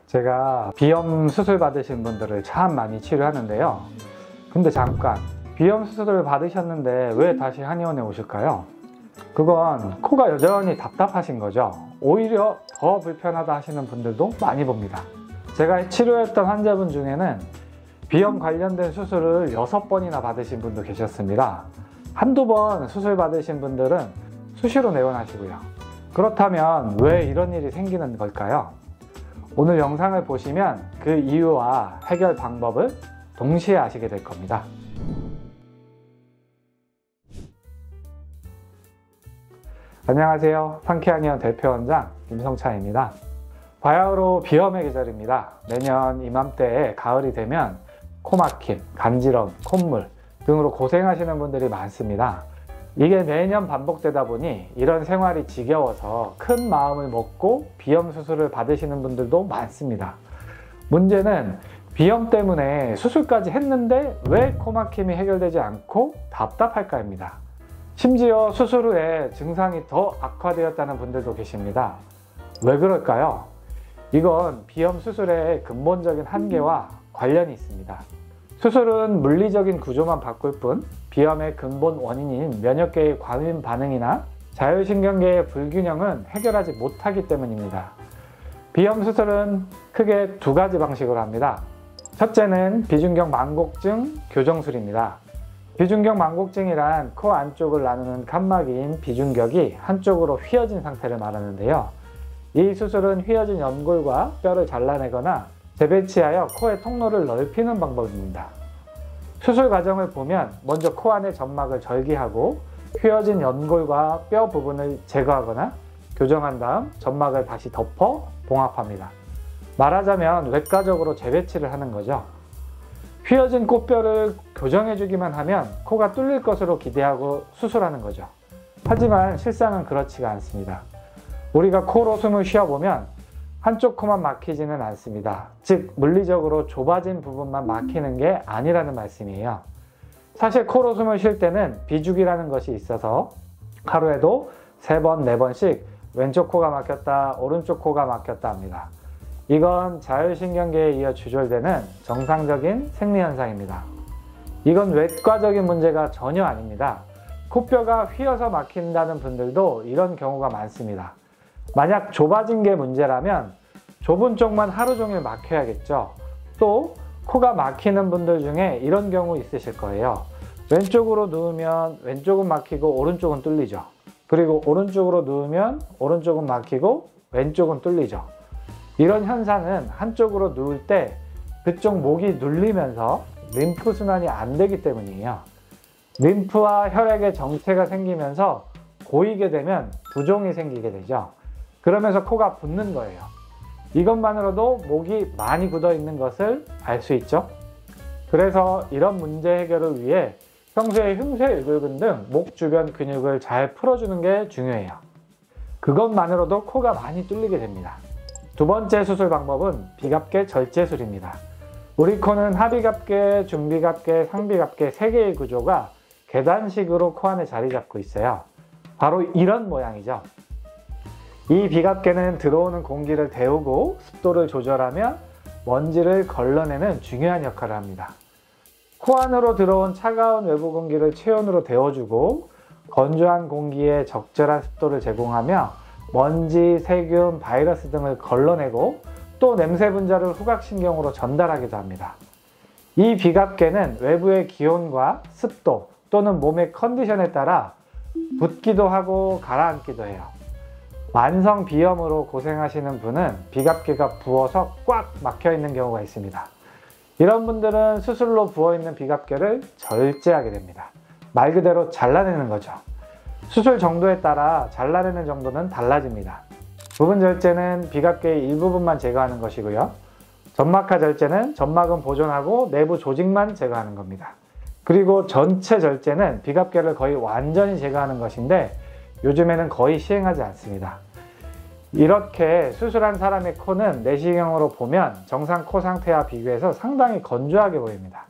제가 비염 수술 받으신 분들을 참 많이 치료하는데요. 근데 잠깐, 비염 수술을 받으셨는데 왜 다시 한의원에 오실까요? 그건 코가 여전히 답답하신 거죠. 오히려 더 불편하다 하시는 분들도 많이 봅니다. 제가 치료했던 환자분 중에는 비염 관련된 수술을 6번이나 받으신 분도 계셨습니다. 한두 번 수술 받으신 분들은 수시로 내원하시고요. 그렇다면 왜 이런 일이 생기는 걸까요? 오늘 영상을 보시면 그 이유와 해결 방법을 동시에 아시게 될 겁니다. 안녕하세요. 상쾌한의원 대표원장 김성찬입니다. 바야흐로 비염의 계절입니다. 매년 이맘때에 가을이 되면 코막힘, 간지럼, 콧물 등으로 고생하시는 분들이 많습니다. 이게 매년 반복되다 보니 이런 생활이 지겨워서 큰 마음을 먹고 비염 수술을 받으시는 분들도 많습니다. 문제는 비염 때문에 수술까지 했는데 왜 코막힘이 해결되지 않고 답답할까입니다. 심지어 수술 후에 증상이 더 악화되었다는 분들도 계십니다. 왜 그럴까요? 이건 비염 수술의 근본적인 한계와 관련이 있습니다. 수술은 물리적인 구조만 바꿀 뿐 비염의 근본 원인인 면역계의 과민 반응이나 자율신경계의 불균형은 해결하지 못하기 때문입니다. 비염 수술은 크게 두 가지 방식으로 합니다. 첫째는 비중격 망곡증 교정술입니다. 비중격 망곡증이란 코 안쪽을 나누는 칸막이인 비중격이 한쪽으로 휘어진 상태를 말하는데요. 이 수술은 휘어진 연골과 뼈를 잘라내거나 재배치하여 코의 통로를 넓히는 방법입니다. 수술 과정을 보면 먼저 코 안의 점막을 절기하고 휘어진 연골과 뼈 부분을 제거하거나 교정한 다음 점막을 다시 덮어 봉합합니다. 말하자면 외과적으로 재배치를 하는 거죠. 휘어진 코뼈를 교정해주기만 하면 코가 뚫릴 것으로 기대하고 수술하는 거죠. 하지만 실상은 그렇지가 않습니다. 우리가 코로 숨을 쉬어보면 한쪽 코만 막히지는 않습니다. 즉 물리적으로 좁아진 부분만 막히는 게 아니라는 말씀이에요. 사실 코로 숨을 쉴 때는 비죽이라는 것이 있어서 하루에도 3번, 4번씩 왼쪽 코가 막혔다, 오른쪽 코가 막혔다 합니다. 이건 자율신경계에 이어 조절되는 정상적인 생리현상입니다. 이건 외과적인 문제가 전혀 아닙니다. 코뼈가 휘어서 막힌다는 분들도 이런 경우가 많습니다. 만약 좁아진 게 문제라면 좁은 쪽만 하루 종일 막혀야겠죠. 또 코가 막히는 분들 중에 이런 경우 있으실 거예요. 왼쪽으로 누우면 왼쪽은 막히고 오른쪽은 뚫리죠. 그리고 오른쪽으로 누우면 오른쪽은 막히고 왼쪽은 뚫리죠. 이런 현상은 한쪽으로 누울 때 그쪽 목이 눌리면서 림프 순환이 안 되기 때문이에요. 림프와 혈액의 정체가 생기면서 고이게 되면 부종이 생기게 되죠. 그러면서 코가 붓는 거예요. 이것만으로도 목이 많이 굳어 있는 것을 알 수 있죠. 그래서 이런 문제 해결을 위해 평소에 흉쇄 일골근 등 목 주변 근육을 잘 풀어주는 게 중요해요. 그것만으로도 코가 많이 뚫리게 됩니다. 두 번째 수술 방법은 비갑계 절제술입니다. 우리 코는 하비갑계, 중비갑계, 상비갑계 3개의 구조가 계단식으로 코 안에 자리 잡고 있어요. 바로 이런 모양이죠. 이 비갑계는 들어오는 공기를 데우고 습도를 조절하며 먼지를 걸러내는 중요한 역할을 합니다. 코 안으로 들어온 차가운 외부 공기를 체온으로 데워주고 건조한 공기에 적절한 습도를 제공하며 먼지, 세균, 바이러스 등을 걸러내고 또 냄새 분자를 후각신경으로 전달하기도 합니다. 이 비갑계는 외부의 기온과 습도 또는 몸의 컨디션에 따라 붓기도 하고 가라앉기도 해요. 만성 비염으로 고생하시는 분은 비갑계가 부어서 꽉 막혀 있는 경우가 있습니다. 이런 분들은 수술로 부어있는 비갑계를 절제하게 됩니다. 말 그대로 잘라내는 거죠. 수술 정도에 따라 잘라내는 정도는 달라집니다. 부분 절제는 비갑계의 일부분만 제거하는 것이고요. 점막하 절제는 점막은 보존하고 내부 조직만 제거하는 겁니다. 그리고 전체 절제는 비갑계를 거의 완전히 제거하는 것인데 요즘에는 거의 시행하지 않습니다. 이렇게 수술한 사람의 코는 내시경으로 보면 정상 코 상태와 비교해서 상당히 건조하게 보입니다.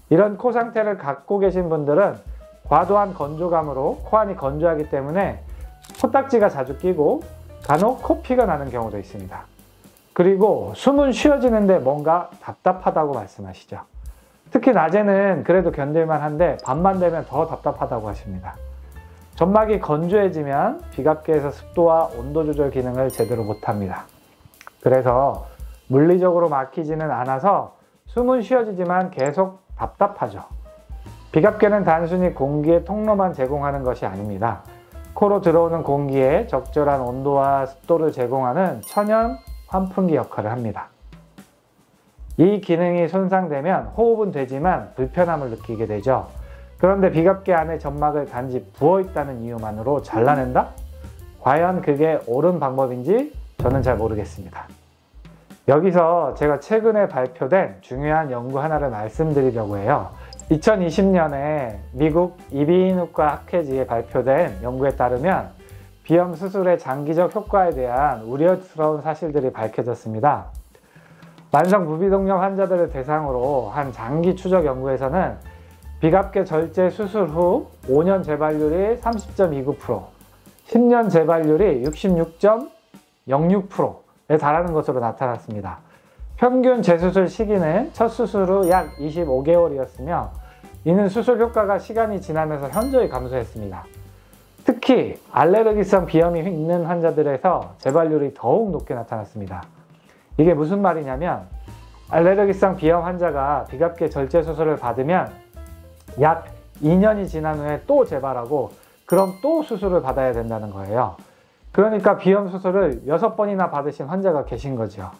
이런 코 상태를 갖고 계신 분들은 과도한 건조감으로 코안이 건조하기 때문에 코딱지가 자주 끼고 간혹 코피가 나는 경우도 있습니다. 그리고 숨은 쉬어지는데 뭔가 답답하다고 말씀하시죠. 특히 낮에는 그래도 견딜만 한데 밤만 되면 더 답답하다고 하십니다. 점막이 건조해지면 비갑계에서 습도와 온도 조절 기능을 제대로 못합니다. 그래서 물리적으로 막히지는 않아서 숨은 쉬어지지만 계속 답답하죠. 비갑계는 단순히 공기의 통로만 제공하는 것이 아닙니다. 코로 들어오는 공기에 적절한 온도와 습도를 제공하는 천연 환풍기 역할을 합니다. 이 기능이 손상되면 호흡은 되지만 불편함을 느끼게 되죠. 그런데 비갑계 안에 점막을 단지 부어있다는 이유만으로 잘라낸다? 과연 그게 옳은 방법인지 저는 잘 모르겠습니다. 여기서 제가 최근에 발표된 중요한 연구 하나를 말씀드리려고 해요. 2020년에 미국 이비인후과 학회지에 발표된 연구에 따르면 비염 수술의 장기적 효과에 대한 우려스러운 사실들이 밝혀졌습니다. 만성 부비동력 환자들을 대상으로 한 장기 추적 연구에서는 비갑계 절제 수술 후 5년 재발률이 30.29%, 10년 재발률이 66.06%에 달하는 것으로 나타났습니다. 평균 재수술 시기는 첫 수술 후 약 25개월이었으며 이는 수술 효과가 시간이 지나면서 현저히 감소했습니다. 특히 알레르기성 비염이 있는 환자들에서 재발률이 더욱 높게 나타났습니다. 이게 무슨 말이냐면 알레르기성 비염 환자가 비갑계 절제 수술을 받으면 약 2년이 지난 후에 또 재발하고 그럼 또 수술을 받아야 된다는 거예요. 그러니까 비염 수술을 6번이나 받으신 환자가 계신 거죠.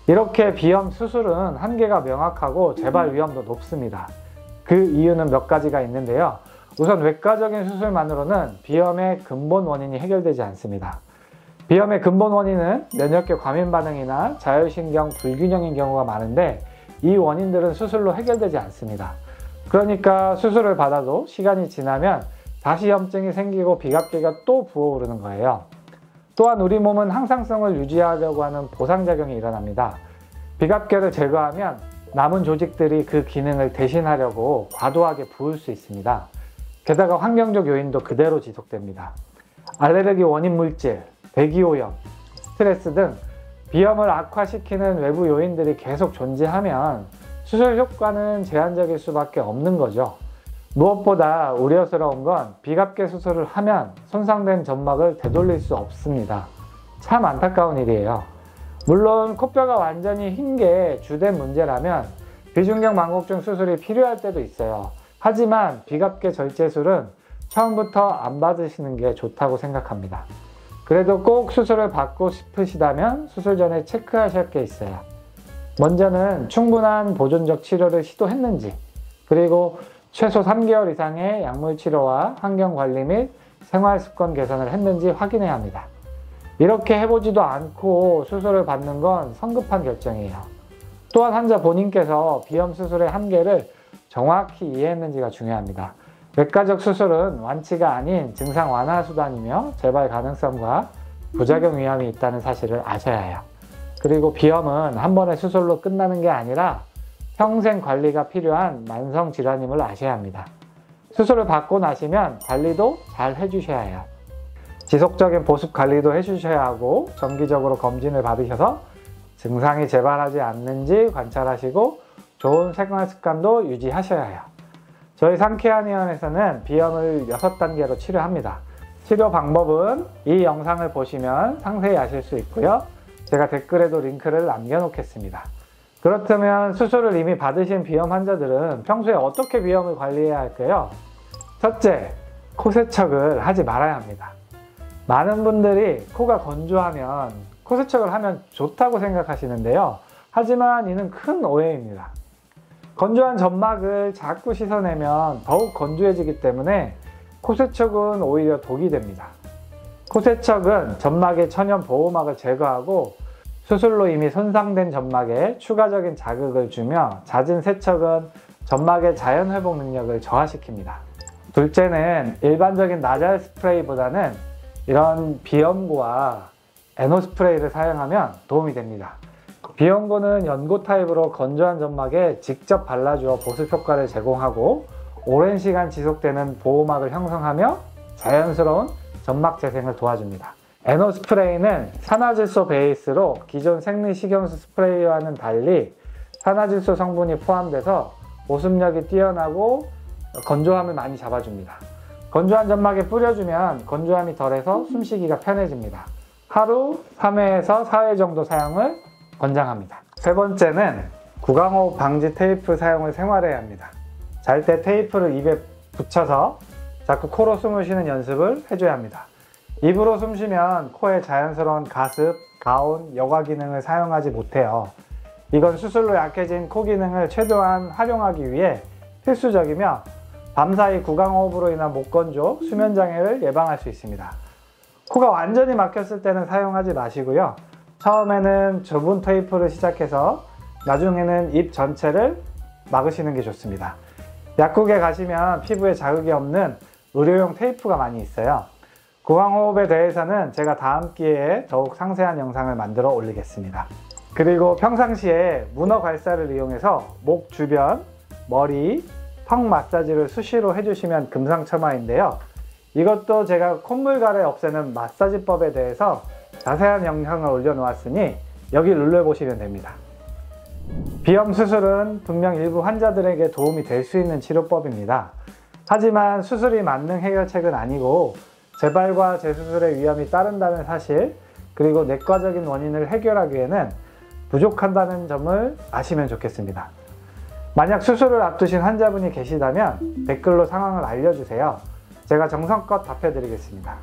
이렇게 비염 수술은 한계가 명확하고 재발 위험도 높습니다. 그 이유는 몇 가지가 있는데요. 우선 외과적인 수술만으로는 비염의 근본 원인이 해결되지 않습니다. 비염의 근본 원인은 면역계 과민 반응이나 자율신경 불균형인 경우가 많은데 이 원인들은 수술로 해결되지 않습니다. 그러니까 수술을 받아도 시간이 지나면 다시 염증이 생기고 비갑계가 또 부어오르는 거예요. 또한 우리 몸은 항상성을 유지하려고 하는 보상작용이 일어납니다. 비갑계를 제거하면 남은 조직들이 그 기능을 대신하려고 과도하게 부을 수 있습니다. 게다가 환경적 요인도 그대로 지속됩니다. 알레르기 원인 물질, 대기오염, 스트레스 등 비염을 악화시키는 외부 요인들이 계속 존재하면 수술 효과는 제한적일 수밖에 없는 거죠. 무엇보다 우려스러운 건 비갑계 수술을 하면 손상된 점막을 되돌릴 수 없습니다. 참 안타까운 일이에요. 물론 코뼈가 완전히 흰 게 주된 문제라면 비중격 망곡증 수술이 필요할 때도 있어요. 하지만 비갑계 절제술은 처음부터 안 받으시는 게 좋다고 생각합니다. 그래도 꼭 수술을 받고 싶으시다면 수술 전에 체크하실 게 있어요. 먼저는 충분한 보존적 치료를 시도했는지, 그리고 최소 3개월 이상의 약물 치료와 환경관리 및 생활습관 개선을 했는지 확인해야 합니다. 이렇게 해보지도 않고 수술을 받는 건 성급한 결정이에요. 또한 환자 본인께서 비염 수술의 한계를 정확히 이해했는지가 중요합니다. 외과적 수술은 완치가 아닌 증상 완화 수단이며 재발 가능성과 부작용 위험이 있다는 사실을 아셔야 해요. 그리고 비염은 한 번의 수술로 끝나는 게 아니라 평생 관리가 필요한 만성 질환임을 아셔야 합니다. 수술을 받고 나시면 관리도 잘 해주셔야 해요. 지속적인 보습 관리도 해주셔야 하고 정기적으로 검진을 받으셔서 증상이 재발하지 않는지 관찰하시고 좋은 생활 습관도 유지하셔야 해요. 저희 상쾌한의원에서는 비염을 6단계로 치료합니다. 치료 방법은 이 영상을 보시면 상세히 아실 수 있고요. 제가 댓글에도 링크를 남겨놓겠습니다. 그렇다면 수술을 이미 받으신 비염 환자들은 평소에 어떻게 비염을 관리해야 할까요? 첫째, 코 세척을 하지 말아야 합니다. 많은 분들이 코가 건조하면 코 세척을 하면 좋다고 생각하시는데요. 하지만 이는 큰 오해입니다. 건조한 점막을 자꾸 씻어내면 더욱 건조해지기 때문에 코 세척은 오히려 독이 됩니다. 코 세척은 점막의 천연 보호막을 제거하고 수술로 이미 손상된 점막에 추가적인 자극을 주며 잦은 세척은 점막의 자연 회복 능력을 저하시킵니다. 둘째는 일반적인 나잘 스프레이보다는 이런 비염고와 에노 스프레이를 사용하면 도움이 됩니다. 비염고는 연고 타입으로 건조한 점막에 직접 발라주어 보습 효과를 제공하고 오랜 시간 지속되는 보호막을 형성하며 자연스러운 점막 재생을 도와줍니다. 에노 스프레이는 산화질소 베이스로 기존 생리식염수 스프레이와는 달리 산화질소 성분이 포함돼서 보습력이 뛰어나고 건조함을 많이 잡아줍니다. 건조한 점막에 뿌려주면 건조함이 덜해서 숨쉬기가 편해집니다. 하루 3회에서 4회 정도 사용을 권장합니다. 세 번째는 구강호흡 방지 테이프 사용을 생활해야 합니다. 잘 때 테이프를 입에 붙여서 자꾸 코로 숨을 쉬는 연습을 해줘야 합니다. 입으로 숨 쉬면 코에 자연스러운 가습, 가온, 여과 기능을 사용하지 못해요. 이건 수술로 약해진 코 기능을 최대한 활용하기 위해 필수적이며 밤사이 구강호흡으로 인한 목건조, 수면장애를 예방할 수 있습니다. 코가 완전히 막혔을 때는 사용하지 마시고요. 처음에는 좁은 테이프를 시작해서 나중에는 입 전체를 막으시는 게 좋습니다. 약국에 가시면 피부에 자극이 없는 의료용 테이프가 많이 있어요. 구강호흡에 대해서는 제가 다음 기회에 더욱 상세한 영상을 만들어 올리겠습니다. 그리고 평상시에 문어 괄사를 이용해서 목 주변, 머리, 턱 마사지를 수시로 해주시면 금상첨화인데요. 이것도 제가 콧물가래 없애는 마사지법에 대해서 자세한 영상을 올려놓았으니 여기 눌러보시면 됩니다. 비염 수술은 분명 일부 환자들에게 도움이 될 수 있는 치료법입니다. 하지만 수술이 만능 해결책은 아니고 재발과 재수술의 위험이 따른다는 사실, 그리고 내과적인 원인을 해결하기에는 부족한다는 점을 아시면 좋겠습니다. 만약 수술을 앞두신 환자분이 계시다면 댓글로 상황을 알려주세요. 제가 정성껏 답해드리겠습니다.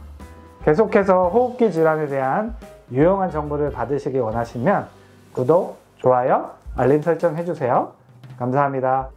계속해서 호흡기 질환에 대한 유용한 정보를 받으시기 원하시면 구독, 좋아요, 알림 설정 해주세요. 감사합니다.